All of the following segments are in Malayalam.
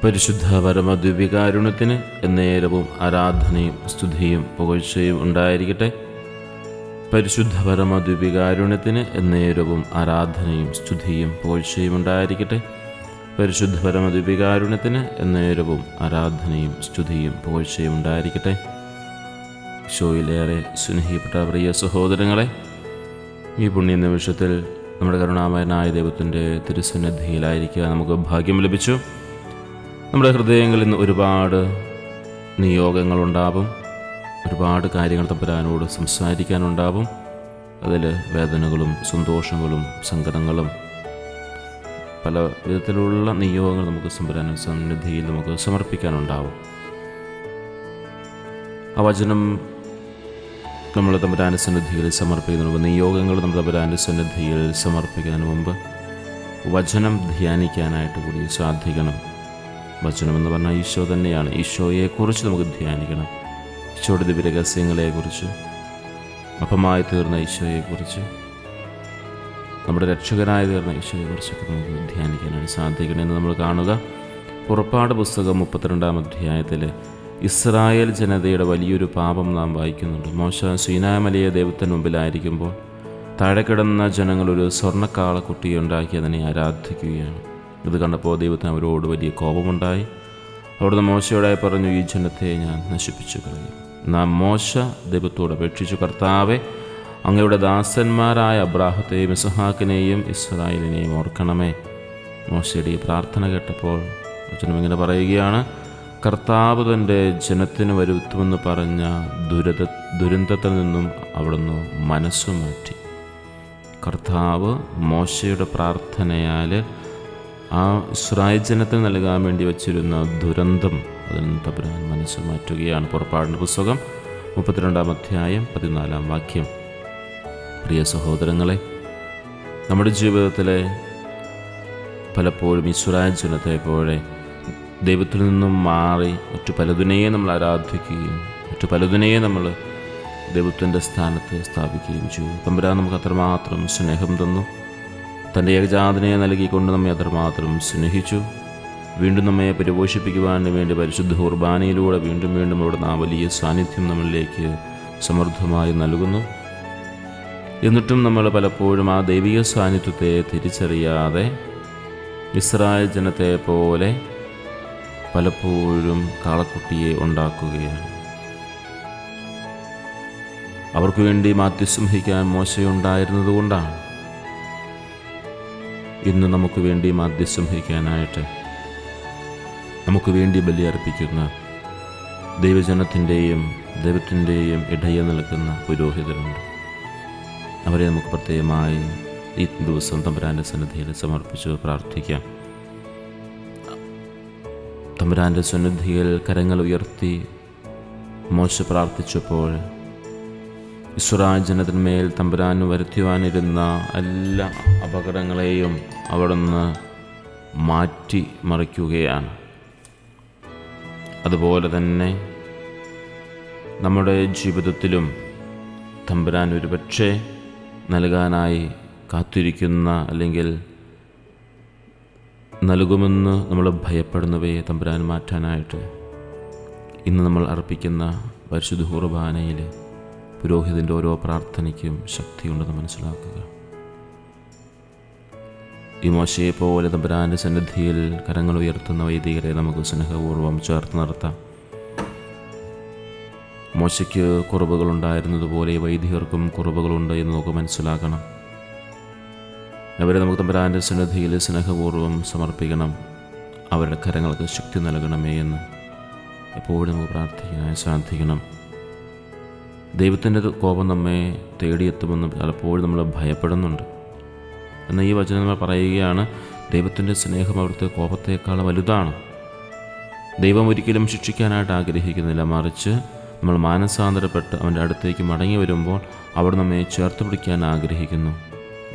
പരിശുദ്ധ പരമദിവ്യകാരുണ്യത്തിന് എന്നേരവും ആരാധനയും സ്തുതിയും പുകഴ്ചയും ഉണ്ടായിരിക്കട്ടെ. പരിശുദ്ധ പരമദിവ്യകാരുണ്യത്തിന് എന്നേരവും ആരാധനയും സ്തുതിയും പുകഴ്ചയും ഉണ്ടായിരിക്കട്ടെ. പരിശുദ്ധ പരമദിവ്യകാരുണ്യത്തിന് എന്നേരവും ആരാധനയും സ്തുതിയും പുകഴ്ചയും ഉണ്ടായിരിക്കട്ടെ. ഈശോയിലേറെ സ്നേഹിക്കപ്പെട്ട പ്രിയ സഹോദരങ്ങളെ, ഈ പുണ്യ നിമിഷത്തിൽ നമ്മുടെ കരുണാമയനായ ദൈവത്തിൻ്റെ തിരുസന്നിധിയിലായിരിക്കുക നമുക്ക് ഭാഗ്യം ലഭിച്ചു. നമ്മുടെ ഹൃദയങ്ങളിൽ നിന്ന് ഒരുപാട് നിയോഗങ്ങളുണ്ടാവും, ഒരുപാട് കാര്യങ്ങൾ തമ്പുരാനോട് സംസാരിക്കാനുണ്ടാവും. അതിൽ വേദനകളും സന്തോഷങ്ങളും സങ്കടങ്ങളും പല വിധത്തിലുള്ള നിയോഗങ്ങൾ നമുക്ക് തമ്പുരാൻ സന്നിധിയിൽ നമുക്ക് സമർപ്പിക്കാനുണ്ടാവും. ആ വചനം നമ്മൾ തമ്പുരാൻ്റെ സന്നിധിയിൽ സമർപ്പിക്കുന്നതിന് മുമ്പ്, നിയോഗങ്ങൾ നമ്മൾ തമ്പുരാൻ്റെ സന്നിധിയിൽ സമർപ്പിക്കുന്നതിന് മുമ്പ് വചനം ധ്യാനിക്കാനായിട്ട് കൂടി സാധിക്കണം. വചനം എന്ന് പറഞ്ഞാൽ ഈശോ തന്നെയാണ്. ഈശോയെക്കുറിച്ച് നമുക്ക് ധ്യാനിക്കണം. ഈശോയുടെ ദിവ്യരഹസ്യങ്ങളെക്കുറിച്ച്, അപ്പമായി തീർന്ന ഈശോയെക്കുറിച്ച്, നമ്മുടെ രക്ഷകനായി തീർന്ന ഈശോയെക്കുറിച്ചൊക്കെ നമുക്ക് ധ്യാനിക്കാനായിട്ട് സാധിക്കണമെന്ന് നമ്മൾ കാണുക. പുറപ്പാട് പുസ്തകം 32-ാം അധ്യായത്തിൽ ഇസ്രായേൽ ജനതയുടെ വലിയൊരു പാപം നാം വായിക്കുന്നുണ്ട്. മോശ സീനായ് മലയെ ദൈവത്തിന് മുമ്പിലായിരിക്കുമ്പോൾ താഴെ കിടന്ന ജനങ്ങൾ ഒരു സ്വർണ്ണക്കാളക്കുട്ടിയെ ഉണ്ടാക്കി അതിനെ ആരാധിക്കുകയാണ്. ഇത് കണ്ടപ്പോൾ ദൈവത്തിന് അവരോട് വലിയ കോപമുണ്ടായി. അവിടുന്ന് മോശയോടായി പറഞ്ഞു, ഈ ജനത്തെ ഞാൻ നശിപ്പിച്ചു കളയും. നാം മോശ ദൈവത്തോട് അപേക്ഷിച്ചു, കർത്താവെ, അങ്ങയുടെ ദാസന്മാരായ അബ്രാഹത്തെയും ഇസ്ഹാക്കിനെയും ഇസ്രായേലിനെയും ഓർക്കണമേ. മോശയുടെ ഈ പ്രാർത്ഥന കേട്ടപ്പോൾ വചനം ഇങ്ങനെ പറയുകയാണ്, കർത്താവ് തൻ്റെ ജനത്തിന് വരുത്തുമെന്ന് പറഞ്ഞ ദുരന്തത്തിൽ നിന്നും അവിടുന്ന് മനസ്സു മാറ്റി. കർത്താവ് മോശയുടെ പ്രാർത്ഥനയാൽ ആ ഇസ്രായേൽ ജനത്തിന് നൽകാൻ വേണ്ടി വച്ചിരുന്ന ദുരന്തം അതിൽ നിന്ന് തമ്പുരാൻ മനസ്സ് മാറ്റുകയാണ്. പുറപ്പാടിൻ്റെ പുസ്തകം 32-ാം അധ്യായം 14-ാം വാക്യം. പ്രിയ സഹോദരങ്ങളെ, നമ്മുടെ ജീവിതത്തിലെ പലപ്പോഴും ഇസ്രായേൽ ജനത്തെ പോലെ ദൈവത്തിൽ നിന്നും മാറി മറ്റു പലതിനെയും നമ്മൾ ആരാധിക്കുകയും മറ്റു പലതിനെയും നമ്മൾ ദൈവത്തിൻ്റെ സ്ഥാനത്ത് സ്ഥാപിക്കുകയും ചെയ്യും. തമ്പുരാൻ നമുക്ക് അത്രമാത്രം സ്നേഹം തന്നു. തൻ്റെ ഏകജാതനയെ നൽകിക്കൊണ്ട് നമ്മെ അത്രമാത്രം സ്നേഹിച്ചു. വീണ്ടും നമ്മെ പരിപോഷിപ്പിക്കുവാൻ വേണ്ടി പരിശുദ്ധ കുർബാനയിലൂടെ വീണ്ടും വീണ്ടും അവിടുന്ന് ആ വലിയ സാന്നിധ്യം നമ്മളിലേക്ക് സമൃദ്ധമായി നൽകുന്നു. എന്നിട്ടും നമ്മൾ പലപ്പോഴും ആ ദൈവിക സാന്നിധ്യത്തെ തിരിച്ചറിയാതെ ഇസ്രായേൽ ജനത്തെ പോലെ പലപ്പോഴും കാളക്കുട്ടിയെ ഉണ്ടാക്കുകയാണ്. അവർക്ക് വേണ്ടി മാധ്യസ്ഥം വഹിക്കാൻ മോശയുണ്ടായിരുന്നത് കൊണ്ടാണ് ഇന്ന് നമുക്ക് വേണ്ടി മാധ്യസ്ഥം വഹിക്കാനായിട്ട് നമുക്ക് വേണ്ടി ബലിയർപ്പിക്കുന്ന ദൈവജനത്തിൻ്റെയും ദൈവത്തിൻ്റെയും ഇടയിൽ നിൽക്കുന്ന പുരോഹിതരുണ്ട്. അവരെ നമുക്ക് പ്രത്യേകമായി ഈ ദിവസം തമ്പുരാൻ്റെ സന്നിധിയിൽ സമർപ്പിച്ച് പ്രാർത്ഥിക്കാം. തമ്പുരാൻ്റെ സന്നിധിയിൽ കരങ്ങൾ ഉയർത്തി മോശ പ്രാർത്ഥിച്ചപ്പോൾ ഇസ്രായേൽ ജനത്തിന്മേൽ തമ്പുരാൻ വരുത്തുവാനിരുന്ന എല്ലാ അപകടങ്ങളെയും അവിടുന്ന് മാറ്റി മറിക്കുകയാണ്. അതുപോലെ തന്നെ നമ്മുടെ ജീവിതത്തിലും തമ്പുരാൻ ഒരുപക്ഷെ നൽകാനായി കാത്തിരിക്കുന്ന അല്ലെങ്കിൽ നൽകുമെന്ന് നമ്മൾ ഭയപ്പെടുന്നവയെ തമ്പുരാൻ മാറ്റാനായിട്ട് ഇന്ന് നമ്മൾ അർപ്പിക്കുന്ന പരിശുദ്ധ കുർബാനയിൽ പുരോഹിതൻ്റെ ഓരോ പ്രാർത്ഥനയ്ക്കും ശക്തിയുണ്ടെന്ന് മനസ്സിലാക്കുക. ഈ മോശയെ പോലെ തമ്പുരാൻ്റെ സന്നിധിയിൽ കരങ്ങൾ ഉയർത്തുന്ന വൈദികരെ നമുക്ക് സ്നേഹപൂർവ്വം ചേർത്ത് നിർത്താം. മോശയ്ക്ക് കുറവുകളുണ്ടായിരുന്നതുപോലെ വൈദികർക്കും കുറവുകളുണ്ട് എന്ന് നമുക്ക് മനസ്സിലാക്കണം. അവരെ നമുക്ക് തമ്പുരാൻ്റെ സന്നിധിയിൽ സ്നേഹപൂർവ്വം സമർപ്പിക്കണം. അവരുടെ കരങ്ങൾക്ക് ശക്തി നൽകണമേ എന്ന് എപ്പോഴും നമുക്ക് പ്രാർത്ഥിക്കാനായി സാധിക്കണം. ദൈവത്തിൻ്റെ കോപം നമ്മെ തേടിയെത്തുമെന്ന് പലപ്പോഴും നമ്മൾ ഭയപ്പെടുന്നുണ്ട്. എന്നാൽ ഈ വചനം നമ്മൾ പറയുകയാണ്, ദൈവത്തിൻ്റെ സ്നേഹം അവിടുത്തെ കോപത്തേക്കാൾ വലുതാണ്. ദൈവം ഒരിക്കലും ശിക്ഷിക്കാനായിട്ട് ആഗ്രഹിക്കുന്നില്ല, മറിച്ച് നമ്മൾ മാനസാന്തരപ്പെട്ട് അവൻ്റെ അടുത്തേക്ക് മടങ്ങി വരുമ്പോൾ അവിടെ നമ്മെ ചേർത്ത് പിടിക്കാൻ ആഗ്രഹിക്കുന്നു.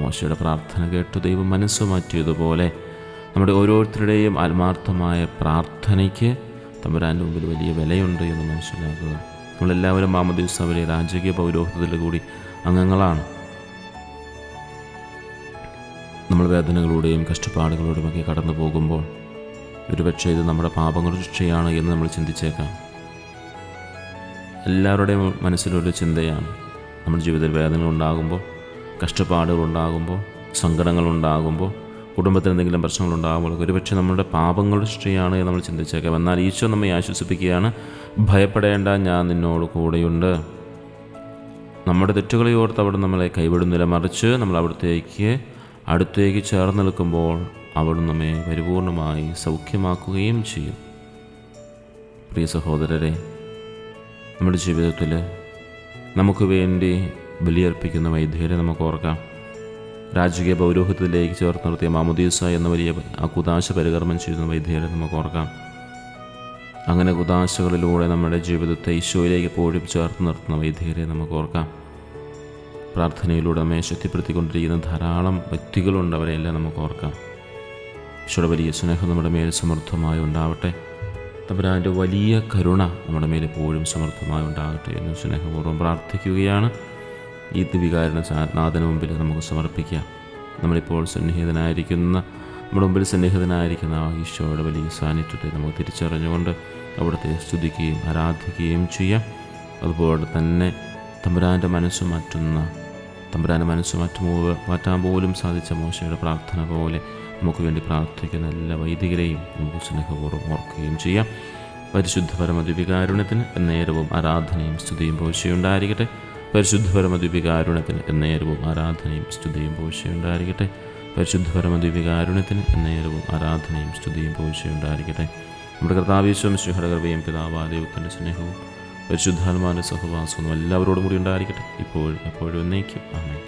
മോശയുടെ പ്രാർത്ഥന കേട്ട് ദൈവം മനസ്സ് മാറ്റിയതുപോലെ നമ്മുടെ ഓരോരുത്തരുടെയും ആത്മാർത്ഥമായ പ്രാർത്ഥനയ്ക്ക് തമ്പുരാൻ്റെ മുമ്പിൽ വലിയ വിലയുണ്ട് എന്ന് മനസ്സിലാക്കുക. നമ്മളെല്ലാവരും മാമോദീസായിലെ രാജകീയ പൗരോഹിത്യത്തിൽ കൂടി അംഗങ്ങളാണ്. നമ്മൾ വേദനകളുടെയും കഷ്ടപ്പാടുകളുടെയുമൊക്കെ കടന്നു പോകുമ്പോൾ ഒരുപക്ഷെ ഇത് നമ്മുടെ പാപങ്ങളുടെ ശിക്ഷയാണ് എന്ന് നമ്മൾ ചിന്തിച്ചേക്കാം. എല്ലാവരുടെയും മനസ്സിലൊരു ചിന്തയാണ്, നമ്മുടെ ജീവിതത്തിൽ വേദനകളുണ്ടാകുമ്പോൾ, കഷ്ടപ്പാടുകളുണ്ടാകുമ്പോൾ, സങ്കടങ്ങളുണ്ടാകുമ്പോൾ, കുടുംബത്തിൽ എന്തെങ്കിലും പ്രശ്നങ്ങളുണ്ടാകുമ്പോൾ ഒരുപക്ഷെ നമ്മുടെ പാപങ്ങളുടെ ശിക്ഷയാണ് എന്ന് നമ്മൾ ചിന്തിച്ചേക്കാം. എന്നാൽ ഈശോ നമ്മെ ആശ്വസിപ്പിക്കുകയാണ്, ഭയപ്പെടേണ്ട, ഞാൻ നിന്നോട് കൂടെയുണ്ട്. നമ്മുടെ തെറ്റുകളെ ഓർത്ത് അവിടെ നമ്മളെ കൈവിടുന്നില്ല, മറിച്ച് നമ്മൾ അടുത്തേക്ക് ചേർന്ന് നിൽക്കുമ്പോൾ അവിടെ നമ്മെ പരിപൂർണമായി സൗഖ്യമാക്കുകയും ചെയ്യും. പ്രിയ സഹോദരരെ, നമ്മുടെ ജീവിതത്തിൽ നമുക്ക് വേണ്ടി ബലിയർപ്പിക്കുന്ന വൈദ്യരെ നമുക്ക് ഓർക്കാം. രാജകീയ പൗരോഹിത്യത്തിലേക്ക് ചേർത്ത് നിർത്തിയ മാമോദീസ എന്ന വലിയ ആ കുദാശ പരികർമ്മം ചെയ്യുന്ന വൈദ്യരെ നമുക്ക് ഓർക്കാം. അങ്ങനെ കുദാശകളിലൂടെ നമ്മുടെ ജീവിതത്തെ ഈശോയിലേക്ക് എപ്പോഴും ചേർത്ത് നിർത്തുന്ന വൈദ്യരെ നമുക്ക് ഓർക്കാം. പ്രാർത്ഥനയിലൂടെ നമ്മെ ശക്തിപ്പെടുത്തിക്കൊണ്ടിരിക്കുന്ന ധാരാളം വ്യക്തികളുണ്ട്, അവരെല്ലാം നമുക്ക് ഓർക്കാം. ഈശോയുടെ വലിയ സ്നേഹം നമ്മുടെ മേൽ സമൃദ്ധമായി ഉണ്ടാവട്ടെ. തമ്പുരാൻ്റെ വലിയ കരുണ നമ്മുടെ മേൽ എപ്പോഴും സമൃദ്ധമായി ഉണ്ടാകട്ടെ എന്ന് സ്നേഹപൂർവ്വം പ്രാർത്ഥിക്കുകയാണ്. ഈ ദിവികാരണ നാഥന് മുമ്പിൽ നമുക്ക് സമർപ്പിക്കാം. നമ്മളിപ്പോൾ നമ്മുടെ മുമ്പിൽ സന്നിഹിതനായിരിക്കുന്ന ആ ഈശോയുടെ വലിയ സാന്നിധ്യത്തെ നമുക്ക് തിരിച്ചറിഞ്ഞുകൊണ്ട് അവിടുത്തെ സ്തുതിക്കുകയും ആരാധിക്കുകയും ചെയ്യാം. അതുപോലെ തന്നെ തമ്പുരാൻ്റെ മനസ്സ് മാറ്റാൻ പോലും സാധിച്ച മോശയുടെ പ്രാർത്ഥന പോലെ നമുക്ക് വേണ്ടി പ്രാർത്ഥിക്കുന്ന എല്ലാ വൈദികരെയും നമുക്ക് സ്നേഹപൂർവ്വം ഓർക്കുകയും ചെയ്യാം. പരിശുദ്ധ പരമദിവ്യകാരുണ്യത്തിന് എന്നേരവും ആരാധനയും സ്തുതിയും പോഴ്ചയുണ്ടായിരിക്കട്ടെ. പരിശുദ്ധ പരമദിവ്യകാരുണ്യത്തിന് എന്നേരവും ആരാധനയും സ്തുതിയും പോഴ്ചയുണ്ടായിരിക്കട്ടെ. പരിശുദ്ധ പരമദിവ്യകാരുണ്യത്തിന് എന്നേരവും ആരാധനയും സ്തുതിയും പോഴ്ചയുണ്ടായിരിക്കട്ടെ. നമ്മുടെ കർത്താവ് യേശു മിശിഹായുടെ കൃപയും പിതാവായ ദൈവത്തിൻ്റെ സ്നേഹവും പരിശുദ്ധാത്മാവിൻ്റെ സഹവാസവും എല്ലാവരോടും കൂടി ഉണ്ടായിരിക്കട്ടെ, ഇപ്പോഴും എപ്പോഴും എന്നേക്കും. ആമേൻ.